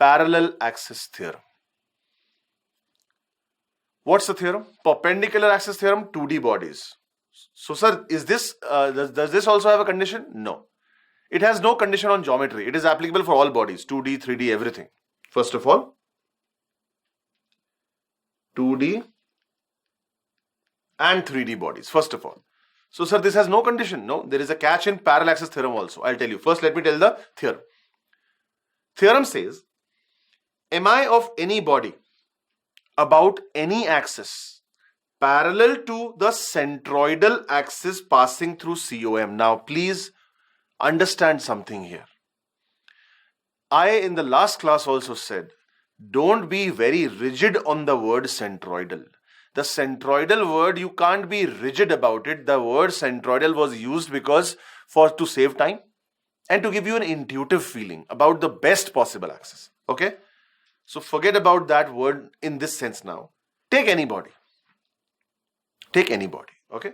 parallel axis theorem. What's the theorem? Perpendicular axis theorem, 2D bodies. So sir, is this does this also have a condition? No. It has no condition on geometry. It is applicable for all bodies, 2D, 3D, everything. First of all, 2D and 3D bodies, first of all. So sir, this has no condition. No, there is a catch in parallel axis theorem also. I'll tell you. First, let me tell the theorem. Theorem says, mi of any body about any axis parallel to the centroidal axis passing through COM. Now, please understand something here. I, in the last class, also said, don't be very rigid on the word centroidal. The centroidal word, you can't be rigid about it. The word centroidal was used because to save time and to give you an intuitive feeling about the best possible axis. Okay? So forget about that word in this sense now. Take anybody. Take anybody. Okay?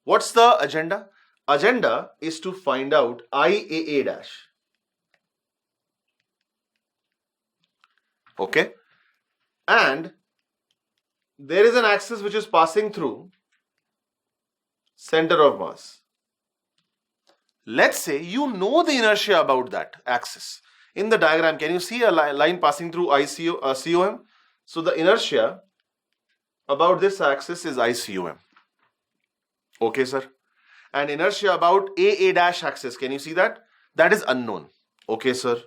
What's the agenda? Agenda is to find out IAA dash. Okay? And there is an axis which is passing through center of mass. Let's say you know the inertia about that axis. In the diagram, can you see a line passing through COM? So the inertia about this axis is ICOM. Okay, sir. And inertia about AA dash axis, can you see that? That is unknown. Okay, sir.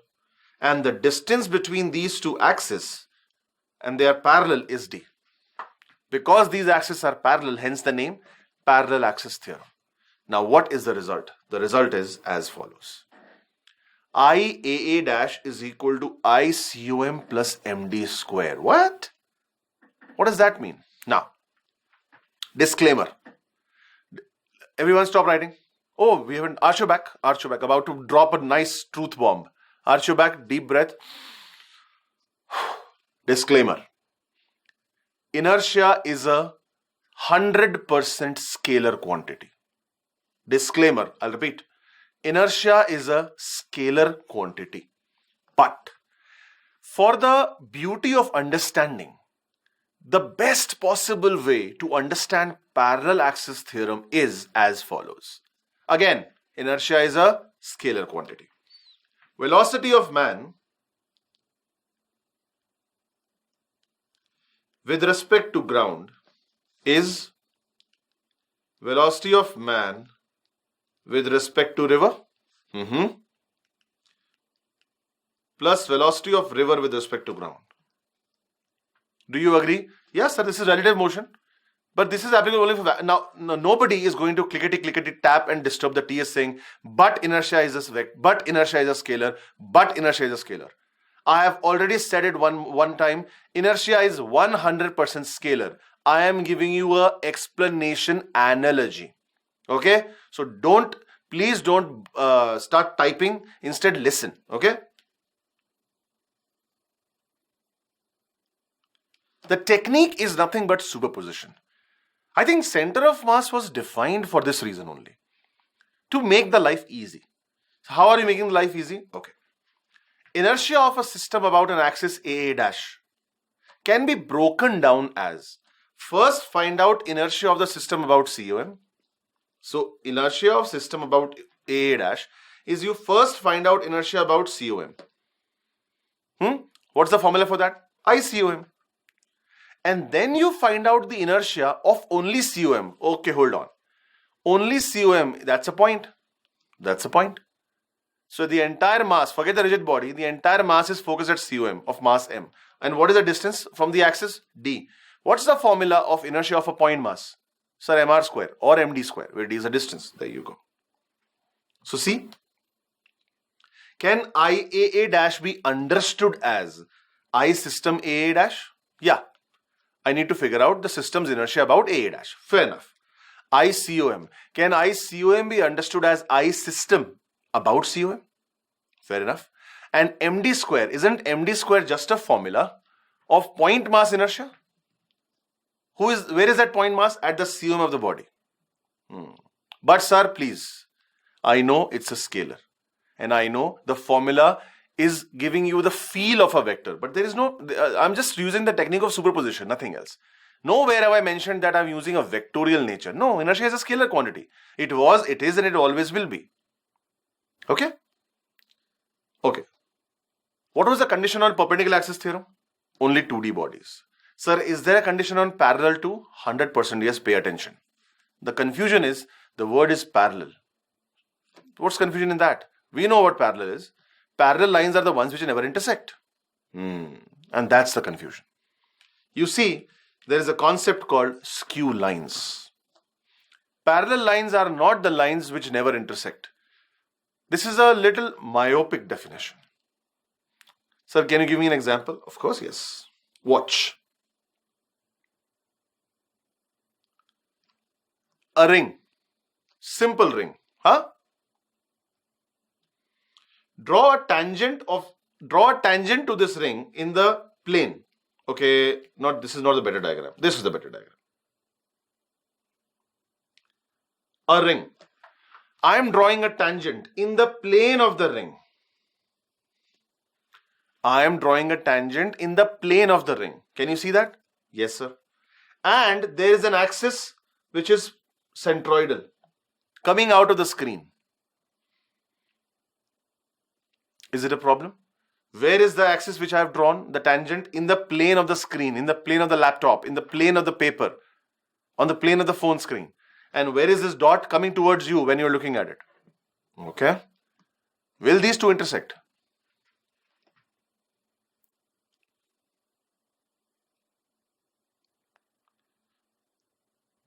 And the distance between these two axes and they are parallel is D. Because these axes are parallel, hence the name parallel axis theorem. Now, what is the result? The result is as follows. IAA dash is equal to ICOM plus MD square. What? What does that mean? Now, disclaimer. Everyone stop writing. Oh, we haven't. Arch your back. Arch your back. About to drop a nice truth bomb. Arch your back. Deep breath. Disclaimer. Inertia is a 100% scalar quantity. Disclaimer. I'll repeat. Inertia is a scalar quantity. But for the beauty of understanding, the best possible way to understand parallel axis theorem is as follows. Again, inertia is a scalar quantity. Velocity of man with respect to ground is velocity of man with respect to river plus velocity of river with respect to ground. Do you agree? Yes, sir, this is relative motion. But this is applicable only for... Now, nobody is going to clickety tap and disturb the TS saying, but inertia is a vector, but inertia is a scalar, but inertia is a scalar. I have already said it one time. Inertia is 100% scalar. I am giving you a explanation analogy. Okay? So please don't start typing. Instead, listen. Okay? The technique is nothing but superposition. I think center of mass was defined for this reason only. To make the life easy. How are you making life easy? Okay. Inertia of a system about an axis AA dash can be broken down as, first find out inertia of the system about COM. So inertia of system about AA dash is you first find out inertia about COM. What's the formula for that? ICOM. And then you find out the inertia of only COM. Okay, hold on. Only COM, that's a point. That's a point. So the entire mass, forget the rigid body, the entire mass is focused at COM of mass M. And what is the distance from the axis? D. What's the formula of inertia of a point mass? Sir, mr square or md square, where d is the distance. There you go. So see, can IAA dash be understood as I system AA dash? Yeah. I need to figure out the system's inertia about AA dash. Fair enough. ICOM. Can ICOM be understood as I system about COM? Fair enough. And MD square. Isn't MD square just a formula of point mass inertia? Where is that point mass? At the COM of the body. But sir, please. I know it's a scalar. And I know the formula is giving you the feel of a vector, but there is no, I'm just using the technique of superposition, nothing else. Nowhere have I mentioned that I'm using a vectorial nature. No, inertia is a scalar quantity. It was, it is, and it always will be. Okay? Okay. What was the condition on perpendicular axis theorem? Only 2D bodies. Sir, is there a condition on parallel to? 100% yes, pay attention. The confusion is, the word is parallel. What's confusion in that? We know what parallel is. Parallel lines are the ones which never intersect. And that's the confusion. You see, there is a concept called skew lines. Parallel lines are not the lines which never intersect. This is a little myopic definition. Sir, can you give me an example? Of course, yes. Watch. A ring. Simple ring. Huh? Draw a tangent to this ring in the plane. Okay, this is not the better diagram. This is the better diagram. A ring. I am drawing a tangent in the plane of the ring. I am drawing a tangent in the plane of the ring. Can you see that? Yes, sir. And there is an axis which is centroidal coming out of the screen. Is it a problem? Where is the axis which I have drawn? The tangent in the plane of the screen, in the plane of the laptop, in the plane of the paper, on the plane of the phone screen. And where is this dot coming towards you when you're looking at it? Okay. Will these two intersect?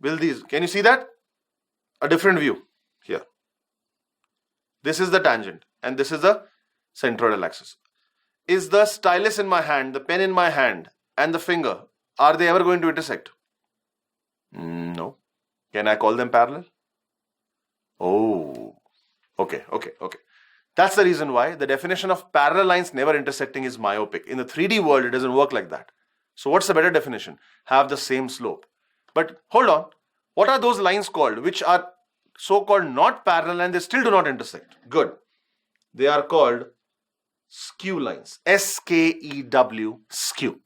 Will these? Can you see that? A different view here. This is the tangent and this is the centroidal axis. Is the stylus in my hand, the pen in my hand, and the finger, are they ever going to intersect? No. Can I call them parallel? Oh, okay. That's the reason why the definition of parallel lines never intersecting is myopic. In the 3D world, it doesn't work like that. So what's the better definition? Have the same slope. But hold on. What are those lines called which are so-called not parallel and they still do not intersect? Good. They are called skew lines. S-K-E-W, skew.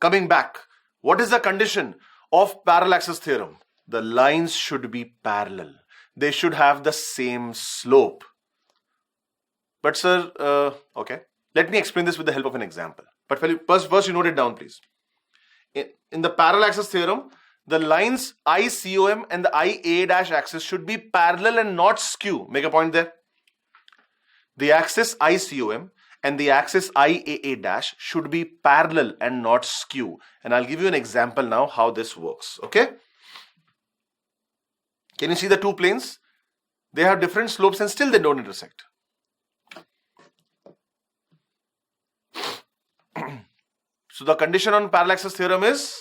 Coming back, what is the condition of parallel axis theorem? The lines should be parallel. They should have the same slope. But sir, okay. Let me explain this with the help of an example. But first you note it down, please. In the parallel axis theorem, the lines ICOM and the IA dash axis should be parallel and not skew. Make a point there. The axis ICOM and the axis IAA dash should be parallel and not skew. And I'll give you an example now how this works. Okay? Can you see the two planes? They have different slopes and still they don't intersect. So the condition on parallel axis theorem is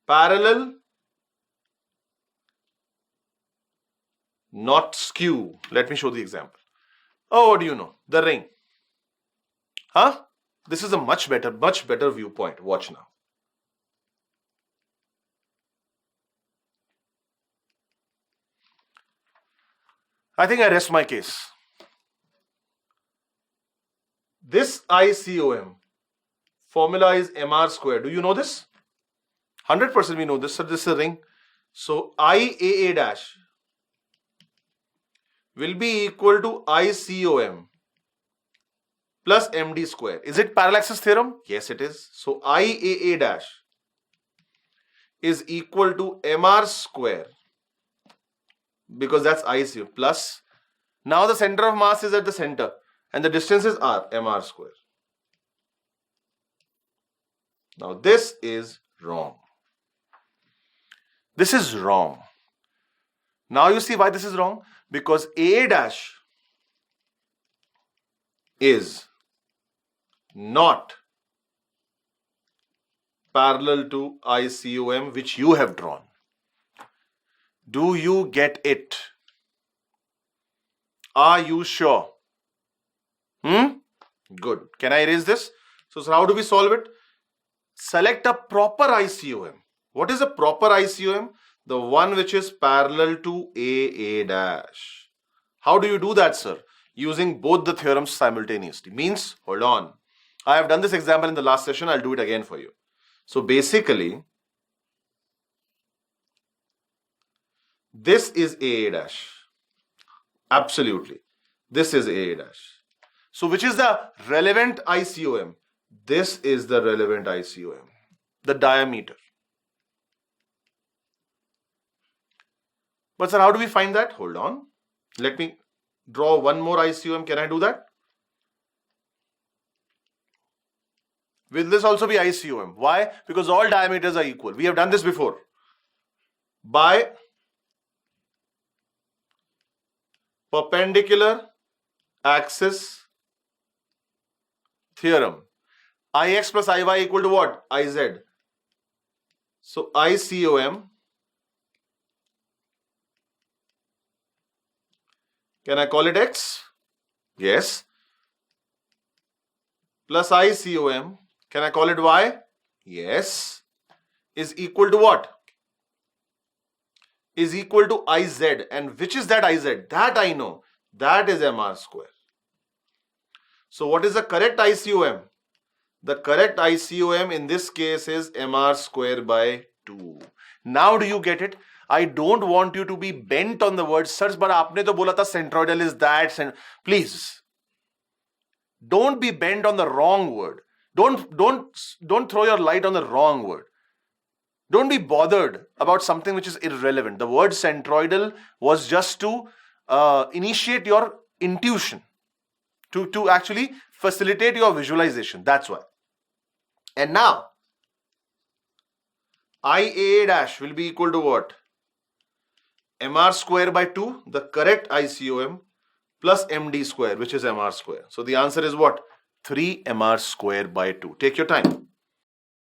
parallel, not skew. Let me show the example. Oh, what do you know? The ring. Huh? This is a much better viewpoint. Watch now. I think I rest my case. This ICOM formula is MR square. Do you know this? 100% we know this. So this is a ring. So IAA dash will be equal to ICOM plus MD square. Is it parallel axis theorem? Yes, it is. So IAA dash is equal to MR square because that's ICOM plus. Now the center of mass is at the center and the distance is R, MR square. Now this is wrong. This is wrong. Now you see why this is wrong? Because A dash is not parallel to ICOM which you have drawn. Do you get it? Are you sure? Good. Can I erase this? So how do we solve it? Select a proper ICOM. What is a proper ICOM? The one which is parallel to AA dash. How do you do that, sir? Using both the theorems simultaneously. Means, hold on. I have done this example in the last session. I'll do it again for you. So basically, this is AA dash. Absolutely. This is AA dash. So which is the relevant ICOM? This is the relevant ICOM. The diameter. But sir, how do we find that? Hold on. Let me draw one more ICOM. Can I do that? Will this also be ICOM? Why? Because all diameters are equal. We have done this before. By perpendicular axis theorem. Ix plus Iy equal to what? Iz. So ICOM. Can I call it X? Yes. Plus ICOM. Can I call it Y? Yes. Is equal to what? Is equal to Iz. And which is that Iz? That I know. That is MR square. So what is the correct ICOM? The correct ICOM in this case is MR square by 2. Now do you get it? I don't want you to be bent on the word, sir, but aapne to bola tha centroidal is that. Please. Don't be bent on the wrong word. Don't throw your light on the wrong word. Don't be bothered about something which is irrelevant. The word centroidal was just to initiate your intuition, to actually facilitate your visualization. That's why. And now, IA dash will be equal to what? MR square by 2, the correct ICOM, plus MD square, which is MR square. So the answer is what? 3 MR square by 2. Take your time.